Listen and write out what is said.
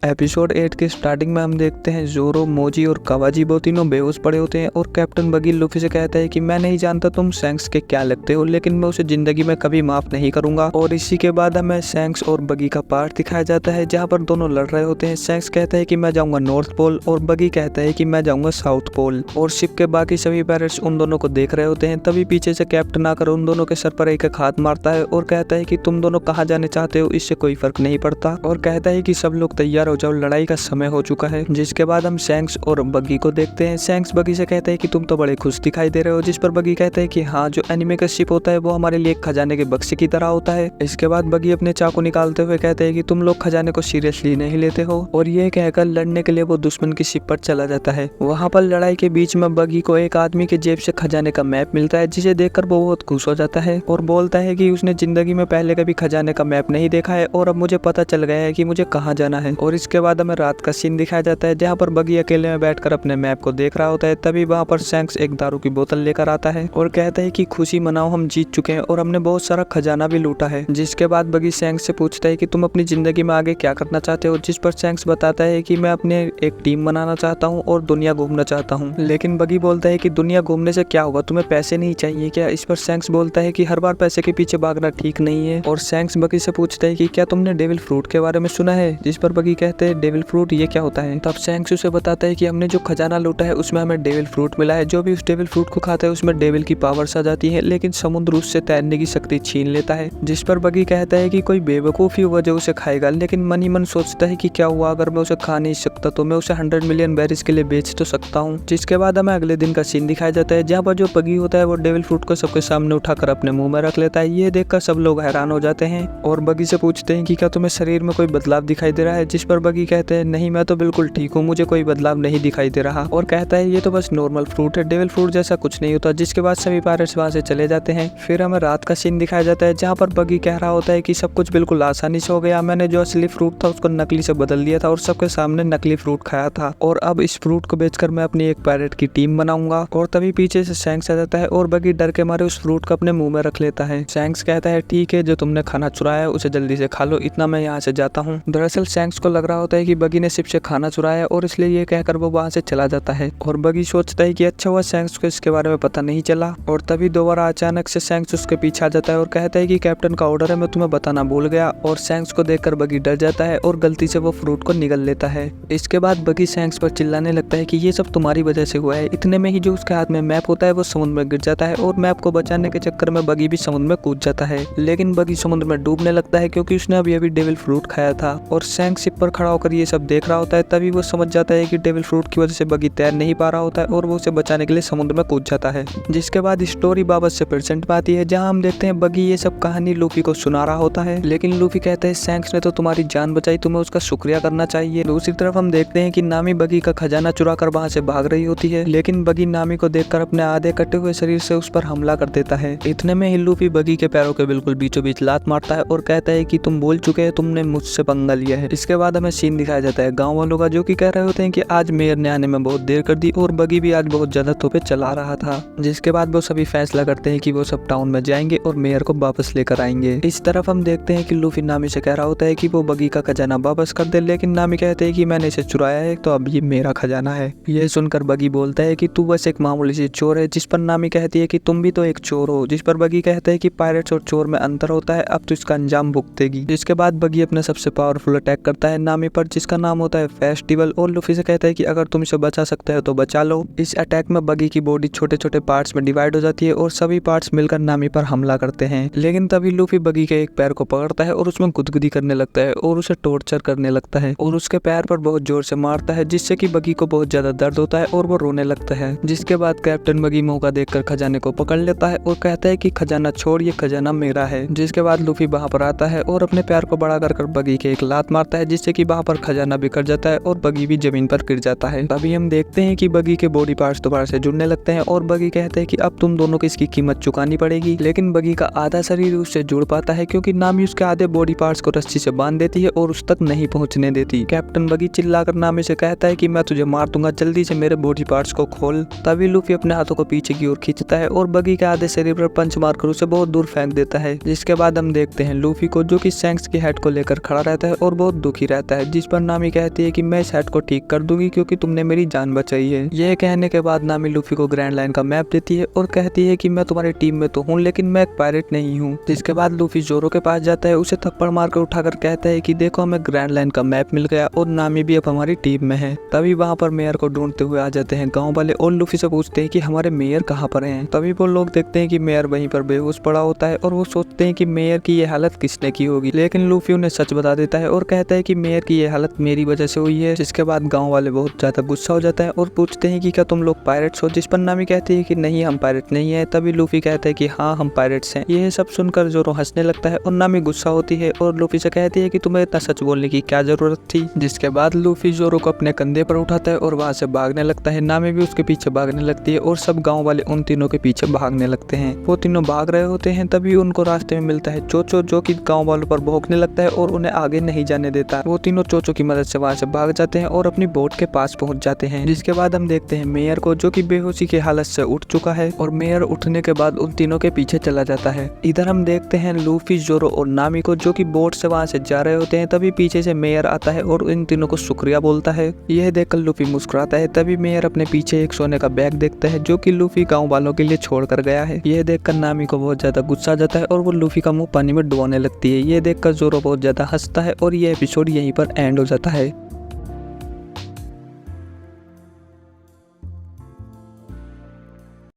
Episode 8 के starting में हम देखते हैं जोरो, मोजी और कावाजी वो तीनों बेहोश पड़े होते हैं और कैप्टन बगी लूफी से कहता है कि मैं नहीं जानता तुम शैंक्स के क्या लगते हो, लेकिन मैं उसे जिंदगी में कभी माफ नहीं करूंगा। और इसी के बाद हमें शैंक्स और बगी का पार्ट दिखाया जाता है जहाँ पर दोनों लड़ रहे होते हैं। शैंक्स कहता है कि मैं जाऊंगा नॉर्थ पोल और बगी कहता है कि मैं जाऊंगा साउथ पोल। और शिप के बाकी सभी पायरेट्स उन दोनों को देख रहे होते हैं। तभी पीछे से कैप्टन आकर उन दोनों के सर पर एक हाथ मारता है और कहता है कि तुम दोनों कहाँ जाने चाहते हो, इससे कोई फर्क नहीं पड़ता। और कहता है कि सब लोग तैयार हो जाओ, लड़ाई का समय हो चुका है। जिसके बाद हम शैंक्स और बगी को देखते हैं। शैंक्स बगी से कहता है कि तुम तो बड़े खुश दिखाई दे रहे हो, जिस पर बगी कहता है कि हाँ, जो एनिमे का शिप होता है वो हमारे लिए एक खजाने के बक्से की तरह होता है। इसके बाद बगी अपने चाकू निकालते हुए कहते हैं कि तुम लोग खजाने को सीरियसली नहीं लेते हो। और ये कहकर लड़ने के लिए वो दुश्मन की शिप पर चला जाता है। वहाँ पर लड़ाई के बीच में बगी को एक आदमी के जेब से खजाने का मैप मिलता है, जिसे देखकर वो बहुत खुश हो जाता है और बोलता है कि उसने जिंदगी में पहले कभी खजाने का मैप नहीं देखा है और अब मुझे पता चल गया है कि मुझे कहाँ जाना है। और इसके बाद हमें रात का सीन दिखाया जाता है जहाँ पर बगी अकेले में बैठकर अपने मैप को देख रहा होता है। तभी वहाँ पर शैंक्स एक दारू की बोतल लेकर आता है और कहता है कि खुशी मनाओ, हम जीत चुके हैं और हमने बहुत सारा खजाना भी लूटा है। जिसके बाद बगी शैंक्स से पूछता है कि तुम अपनी जिंदगी में आगे क्या करना चाहते हो, जिस पर शैंक्स बताता है कि मैं अपने एक टीम बनाना चाहता हूँ और दुनिया घूमना चाहता हूँ। लेकिन बगी बोलता है कि दुनिया घूमने से क्या होगा, तुम्हें पैसे नहीं चाहिए क्या? इस पर शैंक्स बोलता है कि हर बार पैसे के पीछे भागना ठीक नहीं है। और शैंक्स बगी से पूछता है कि क्या तुमने डेविल फ्रूट के बारे में सुना है? जिस पर बगी कहते हैं डेविल फ्रूट ये क्या होता है? तब शैंक्स उसे बताता है कि हमने जो खजाना लूटा है उसमें हमें डेविल फ्रूट मिला है। जो भी उस डेविल फ्रूट को खाता है उसमें डेविल की पावर्स आ जाती है, लेकिन समुद्र उससे तैरने की शक्ति छीन लेता है। जिस पर बगी कहता है कि कोई बेवकूफी वजह उसे खाएगा, लेकिन मन ही मन सोचता है कि क्या हुआ अगर मैं उसे खा नहीं सकता तो मैं उसे 100 मिलियन बैरिस के लिए बेच तो सकता हूँ। जिसके बाद हमें अगले दिन का सीन दिखाया जाता है जहाँ पर जो बगी होता है वो डेविल फ्रूट को सबके सामने उठाकर अपने मुंह में रख लेता है। ये देखकर सब लोग हैरान हो जाते हैं और बगी से पूछते हैं कि क्या तुम्हें शरीर में कोई बदलाव दिखाई दे रहा है? जिस पर बगी कहते हैं नहीं, मैं तो बिल्कुल ठीक हूँ, मुझे कोई बदलाव नहीं दिखाई दे रहा। और कहता है ये तो बस नॉर्मल फ्रूट है, डेविल फ्रूट जैसा कुछ नहीं होता। जिसके बाद सभी पायरेट्स वहां से चले जाते हैं। फिर हमें रात का सीन दिखाया जाता है जहाँ पर बगी कह रहा होता है कि सब कुछ बिल्कुल आसानी से हो गया, मैंने जो असली फ्रूट था उसको नकली से बदल दिया था और सबके सामने नकली फ्रूट खाया था और अब इस फ्रूट को बेचकर मैं अपनी एक पायरेट की टीम बनाऊंगा। और तभी पीछे से शैंक्स आ जाता है और बगी डर के मारे उस फ्रूट को अपने मुंह में रख लेता है। शैंक्स कहता है ठीक है, जो तुमने खाना चुराया है उसे जल्दी से खा लो, इतना मैं यहाँ से जाता हूँ। दरअसल शैंक्स को लग रहा होता है कि बगी ने शिप से खाना चुराया और इसलिए ये कहकर वो वहाँ से चला जाता है। और बगी सोचता है कि अच्छा हुआ शैंक्स को इसके बारे में पता नहीं चला। और तभी दोबारा अचानक से शैंक्स उसके पीछे आ जाता है और कहता है कि कैप्टन का ऑर्डर है, मैं तुम्हें बताना भूल गया। और शैंक्स को देखकर बगी डर जाता है और गलती से वो फ्रूट को निगल लेता है। इसके बाद बगी शैंक्स पर चिल्लाने लगता है कि ये सब तुम्हारी वजह से हुआ है। इतने में ही जो उसके हाथ में मैप होता है वो समुद्र में गिर जाता है और मैप को बचाने के चक्कर में बगी भी समुद्र में कूद जाता है। लेकिन बगी समुद्र में डूबने लगता है क्योंकि उसने अभी अभी डेविल फ्रूट खाया था। और शैंक्स शिप पर खड़ा होकर ये सब देख रहा होता है। तभी वो समझ जाता है कि डेविल फ्रूट की वजह से बगी तैर नहीं पा रहा होता है और वो उसे बचाने के लिए समुद्र में कूद जाता है। जिसके बाद स्टोरी वापस से प्रेजेंट में आती है जहाँ हम देखते हैं बगी ये सब कहानी लूफी को सुना रहा होता है। लेकिन लूफी कहता है शैंक्स ने तो तुम्हारी जान बचाई, तुम्हें उसका शुक्रिया करना चाहिए। दूसरी तरफ हम देखते हैं कि नामी बगी का खजाना चुरा कर वहाँ से भाग रही होती है, लेकिन बगी नामी को देखकर अपने आधे कटे हुए शरीर से उस पर हमला कर देता है। इतने में ही लूफी बगी के पैरों के बिल्कुल बीचों बीच लात मारता है और कहता है कि तुम बोल चुके हो, तुमने मुझसे पंगा लिया है। इसके बाद हमें सीन दिखाया जाता है गाँव वालों का, जो कि कह रहे होते हैं कि आज मेयर ने आने में बहुत देर कर दी और बगी भी आज बहुत ज्यादा तोपे चला रहा था। जिसके बाद वो सभी फैसला करते हैं कि वो सब टाउन में जाएंगे और मेयर को वापस लेकर आएंगे। इस तरफ हम देखते हैं कि लूफी नामी से कह रहा होता है कि वो बगी का खजाना वापस कर दे, लेकिन नामी कहते हैं कि मैंने इसे चुराया है तो अब ये मेरा खजाना है। यह सुनकर बगी बोलता है कि तू बस एक मामूली सी चोर है। जिस पर नामी कहती है कि तुम भी तो एक चोर हो। जिस पर बगी कहता है कि पायरेट्स और चोर में अंतर होता है, अब तो इसका अंजाम भुगतेगी। जिसके बाद बगी अपने सबसे पावरफुल अटैक करता है नामी पर, जिसका नाम होता है फेस्टिवल। और लूफी से कहता है कि अगर तुम इसे बचा सकते हो तो बचा लो। इस अटैक में बगी की बॉडी छोटे छोटे पार्ट्स में डिवाइड हो जाती है और सभी पार्ट्स मिलकर नामी पर हमला करते हैं। लेकिन तभी लूफी बगी के एक पैर को पकड़ता है और उसमें गुदगुदी करने लगता है और उसे टॉर्चर करने लगता है और उसके पैर पर बहुत जोर से मारता है, जिससे कि बगी को बहुत ज्यादा दर्द होता है और वो रोने लगता है। जिसके बाद कैप्टन बगी मौका देखकर खजाने को पकड़ लेता है और कहता है कि खजाना छोड़, ये खजाना मेरा है। जिसके बाद लूफी वहां पर आता है और अपने पैर को बड़ा कर बगी के एक लात मारता है, जिससे कि वहां पर खजाना बिखर जाता है और बगी भी जमीन पर गिर जाता है। तभी हम देखते हैं कि बगी के बॉडी पार्ट्स दोबारा से जुड़ने लगते हैं और बगी कहते हैं कि अब तुम दोनों को इसकी कीमत चुकानी पड़ेगी। लेकिन बगी का आधा शरीर उससे जुड़ पाता है क्योंकि नामी उसके आधे बॉडी पार्ट्स को रस्सी से बांध देती है और उस तक नहीं पहुंचने देती। कैप्टन बगी चिल्लाकर नामी से कहता है कि मैं तुझे मार दूंगा, जल्दी से मेरे बॉडी पार्ट्स को खोल। तभी लूफी अपने हाथों को पीछे की ओर खींचता है और बगी के आधे शरीर पर पंच मारकर उसे बहुत दूर फेंक देता है। जिसके बाद हम देखते हैं लूफी को, जो कि शैंक्स की हेड को लेकर खड़ा रहता है और बहुत दुखी रहता है। जाता है, जिस पर नामी कहती है कि मैं इस हैट को ठीक कर दूंगी क्योंकि तुमने मेरी जान बचाई है। यह कहने के बाद नामी लूफी को ग्रैंड लाइन का मैप देती है और कहती है कि मैं तुम्हारी टीम में तो हूँ लेकिन मैं एक पायरेट नहीं हूँ। जिसके बाद लूफी जोरो के पास जाता है, उसे थप्पड़ मारकर उठाकर कहता है कि देखो हमें ग्रैंड लाइन का मैप मिल गया और नामी भी अब हमारी टीम में है। तभी वहाँ पर मेयर को ढूंढते हुए आ जाते हैं गाँव वाले और लूफी से पूछते हैं कि हमारे मेयर कहाँ पर हैं। तभी वो लोग देखते हैं कि मेयर वहीं पर बेहोश पड़ा होता है और वो सोचते हैं कि मेयर की ये हालत किसने की होगी, लेकिन लूफी उन्हें सच बता देता है और कहता है कि मेयर की ये हालत मेरी वजह से हुई है। जिसके बाद गाँव वाले बहुत ज्यादा गुस्सा हो जाता है और पूछते हैं कि क्या तुम लोग पायरेट्स हो, जिस पर नामी कहती है कि नहीं हम पायरेट नहीं है। तभी लूफी कहता है कि हाँ हम पायरेट्स हैं। यह सब सुनकर जोरो हंसने लगता है और नामी गुस्सा होती है और लूफी से कहती है कि तुम्हें इतना सच बोलने की क्या जरूरत थी। जिसके बाद लूफी जोरो को अपने कंधे पर उठाता है और वहां से भागने लगता है। नामी भी उसके पीछे भागने लगती है और सब गाँव वाले उन तीनों के पीछे भागने लगते हैं। वो तीनों भाग रहे होते हैं, तभी उनको रास्ते में मिलता है चोचो, जो कि गाँव वालों पर भौंकने लगता है और उन्हें आगे नहीं जाने देता। वो तीनों चोचो की मदद से वहां से भाग जाते हैं और अपनी बोट के पास पहुंच जाते हैं। जिसके बाद हम देखते हैं मेयर को, जो कि बेहोशी की हालत से उठ चुका है और मेयर उठने के बाद उन तीनों के पीछे चला जाता है। इधर हम देखते हैं लूफी, जोरो और नामी को, जो कि बोट से वहां से जा रहे होते हैं। तभी पीछे से मेयर आता है और इन तीनों को शुक्रिया बोलता है। यह देखकर लूफी मुस्कुराता है। तभी मेयर अपने पीछे एक सोने का बैग देखता है, जो कि लूफी गाँव वालों के लिए छोड़ कर गया है। यह देखकर नामी को बहुत ज्यादा गुस्सा आ जाता है और वो लूफी का मुंह पानी में डुबाने लगती है। यह देखकर जोरो बहुत ज्यादा हंसता है और यह एपिसोड यहीं पर एंड हो जाता है।